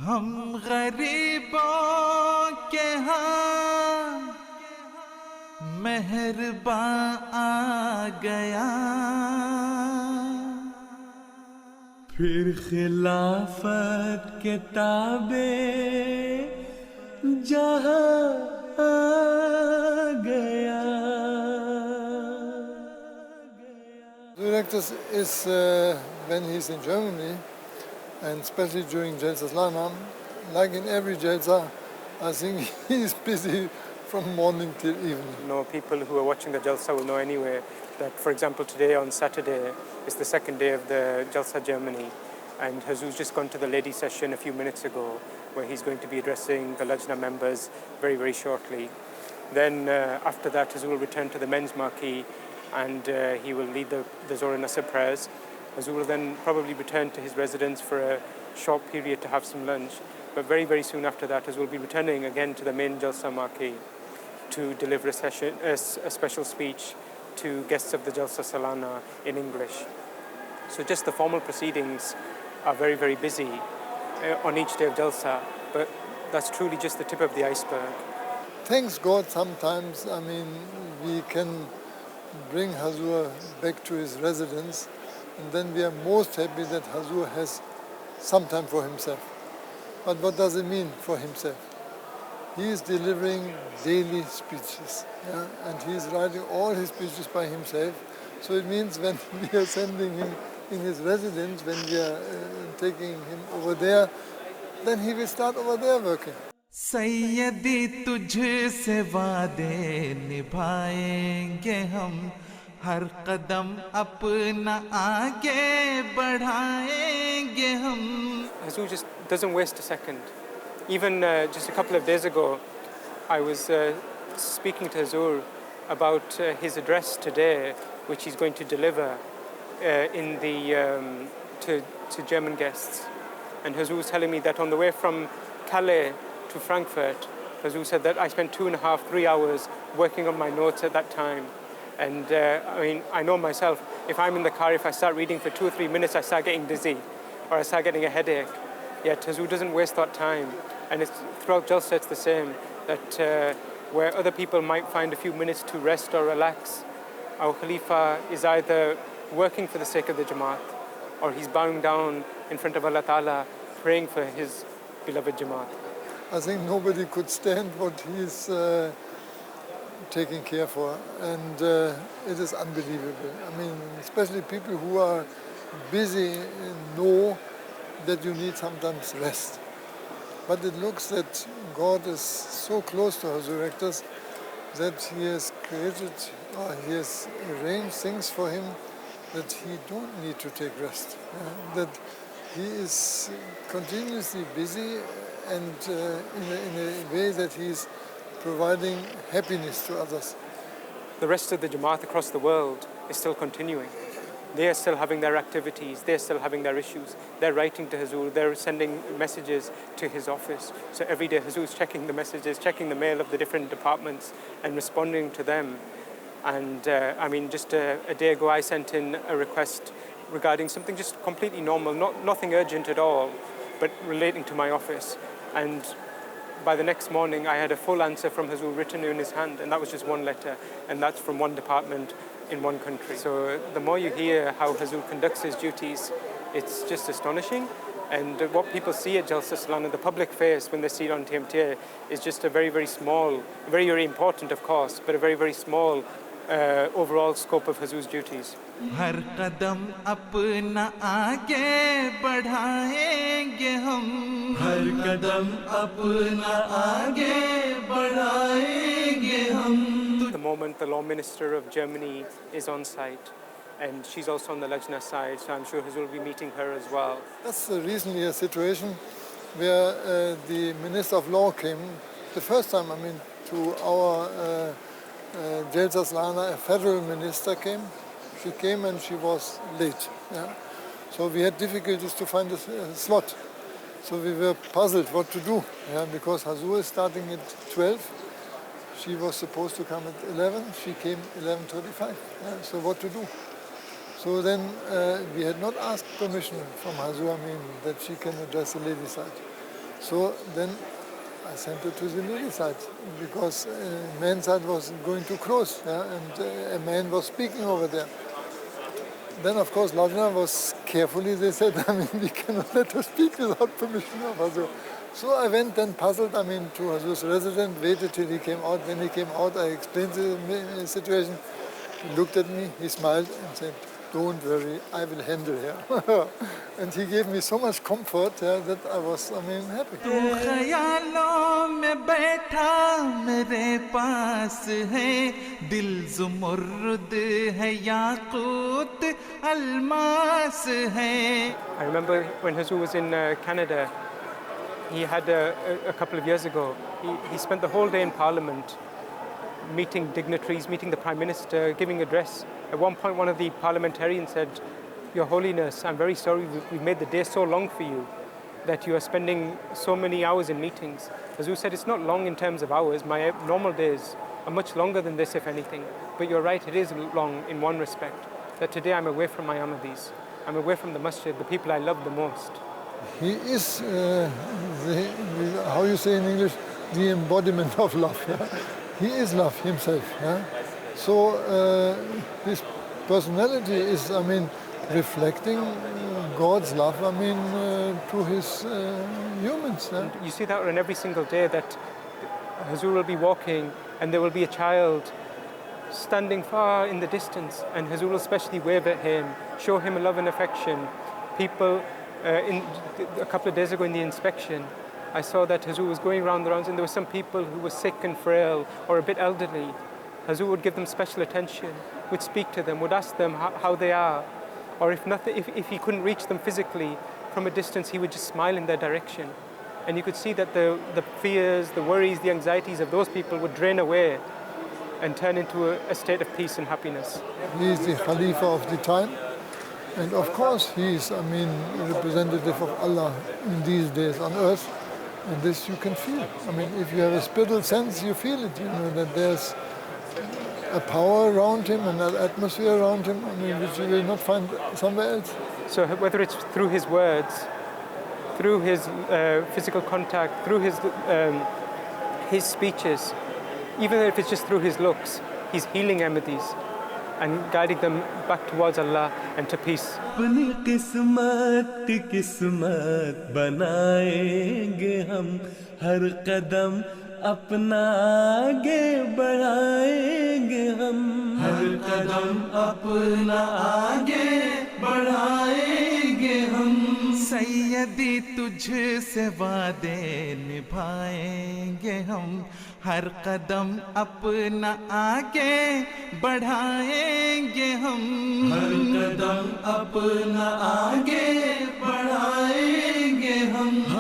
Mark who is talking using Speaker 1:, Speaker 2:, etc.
Speaker 1: हम गरीबों के हाँ मेहरबां आ गया फिर खिलाफत के ताबे जहां आ गया
Speaker 2: Directors is when he's in Germany, and especially during Jalsa Salana, like in every Jalsa, I think he's busy from morning till evening.
Speaker 3: No, people who are watching the Jalsa will know anyway that, for example, today on Saturday is the second day of the Jalsa Germany, and Huzoor's just gone to the ladies session a few minutes ago, where he's going to be addressing the Lajna members very, very shortly. Then after that, Huzoor will return to the men's marquee, and he will lead the Zohar and Asr prayers. Huzoor will then probably return to his residence for a short period to have some lunch. But very, very soon after that, Huzoor will be returning again to the main Jalsa marquee to deliver a special speech to guests of the Jalsa Salana in English. So just the formal proceedings are very, very busy on each day of Jalsa, but that's truly just the tip of the iceberg.
Speaker 2: Thanks God sometimes, we can bring Huzoor back to his residence, and then we are most happy that Huzoor has some time for himself. But what does it mean for himself? He is delivering daily speeches, and he is writing all his speeches by himself. So it means when we are sending him in his residence, when we are taking him over there, then he will start over there working.
Speaker 1: सैयदी तुझसे वादे निभाएंगे हम हर कदम अपना आगे बढ़ाएंगे हम
Speaker 3: Huzoor just doesn't waste a second. Even just a couple of days ago, I was speaking to Huzoor about his address today, which he's going to deliver to German guests. And Huzoor was telling me that on the way from Calais to Frankfurt, Huzoor said that I spent 2.5, 3 hours working on my notes at that time. And I know myself, if I'm in the car, if I start reading for 2 or 3 minutes, I start getting dizzy or I start getting a headache. Yet Huzoor doesn't waste that time. And throughout Jalsa it's the same, that where other people might find a few minutes to rest or relax, our Khalifa is either working for the sake of the Jamaat or he's bowing down in front of Allah Ta'ala praying for his beloved Jamaat.
Speaker 2: I think nobody could stand what he is taking care for, and it is unbelievable. Especially people who are busy know that you need sometimes rest. But it looks that God is so close to our directors that he has created, or he has arranged things for him that he don't need to take rest. That he is continuously busy and in a way that he is providing happiness to others.
Speaker 3: The rest of the Jamaat across the world is still continuing. They are still having their activities, they're still having their issues. They're writing to Huzoor, they're sending messages to his office. So every day Huzoor's checking the messages, checking the mail of the different departments and responding to them. And just a day ago I sent in a request regarding something just completely normal, nothing urgent at all, but relating to my office. And by the next morning I had a full answer from Huzoor written in his hand, and that was just one letter, and that's from one department in one country. So the more you hear how Huzoor conducts his duties, it's just astonishing. And what people see at Jalsa Salana, the public face when they see it on TMTA, is just a very, very small, very, very important of course, but a very, very small overall scope of Huzoor's duties.
Speaker 1: हर कदम अपना आगे बढ़ाएंगे हम हर कदम अपना आगे बढ़ाएंगे हम
Speaker 3: The moment the Law Minister of Germany is on site, and she's also on the Lajna side, so I'm sure Huzoor will be meeting her as well.
Speaker 2: That's recently a situation where the Minister of Law came the first time, to our Jalsa Salana, a federal minister came. She came and she was late. So we had difficulties to find a slot. So we were puzzled what to do, because Huzoor is starting at 12. She was supposed to come at 11. She came 11:35. So what to do? So then we had not asked permission from Huzoor, that she can address the ladies' side. So then I sent her to the lady side because man's side was going too close, yeah, and a man was speaking over there. Then, of course, Lajna was carefully, they said, I mean, we cannot let her speak without permission of Huzoor. So I went then puzzled, I mean, to Huzoor's resident, waited till he came out. When he came out, I explained the situation. He looked at me, he smiled and said, don't worry, I will handle her. And he gave me so much comfort that I was, I mean, happy.
Speaker 1: तू ख्यालों में बैठा मेरे पास है दिल ज़ुमुर्द है याकूत अल्मास है.
Speaker 3: I remember when Huzoor was in Canada, he had a couple of years ago, he spent the whole day in Parliament meeting dignitaries, meeting the Prime Minister, giving address. At one point, one of the parliamentarians said, Your Holiness, I'm very sorry we've made the day so long for you that you are spending so many hours in meetings. Huzoor said, it's not long in terms of hours. My normal days are much longer than this, if anything. But you're right, it is long in one respect, that today I'm away from my Ahmadis. I'm away from the masjid, the people I love the most.
Speaker 2: He is, how you say in English, the embodiment of love. Yeah? He is love himself. Yeah? So his personality is, I mean, reflecting God's love, I mean, to his humans. Yeah?
Speaker 3: You see that on every single day, that Huzoor will be walking and there will be a child standing far in the distance, and Huzoor will especially wave at him, show him love and affection. People, a couple of days ago in the inspection, I saw that Huzoor was going around the rounds and there were some people who were sick and frail or a bit elderly. Huzoor would give them special attention, would speak to them, would ask them how they are. Or if he couldn't reach them physically, from a distance he would just smile in their direction. And you could see that the fears, the worries, the anxieties of those people would drain away and turn into a state of peace and happiness.
Speaker 2: He is the Khalifa of the time. And of course he is, I mean, a representative of Allah in these days on earth. And this you can feel. I mean, if you have a spiritual sense, you feel it. You know that there's a power around him and an atmosphere around him, I mean, which you will not find somewhere else.
Speaker 3: So whether it's through his words, through his physical contact, through his speeches, even if it's just through his looks, he's healing Ahmadis and guiding them back towards Allah and to peace.
Speaker 1: अपनी किस्मत की किस्मत बनाएंगे हम हर कदम अपना आगे बढ़ाएंगे हम हर कदम अपना आगे बढ़ाएंगे हम सैयदी तुझसे वादे निभाएंगे हम हर कदम अपना आगे बढ़ाएंगे हम हर कदम अपना आगे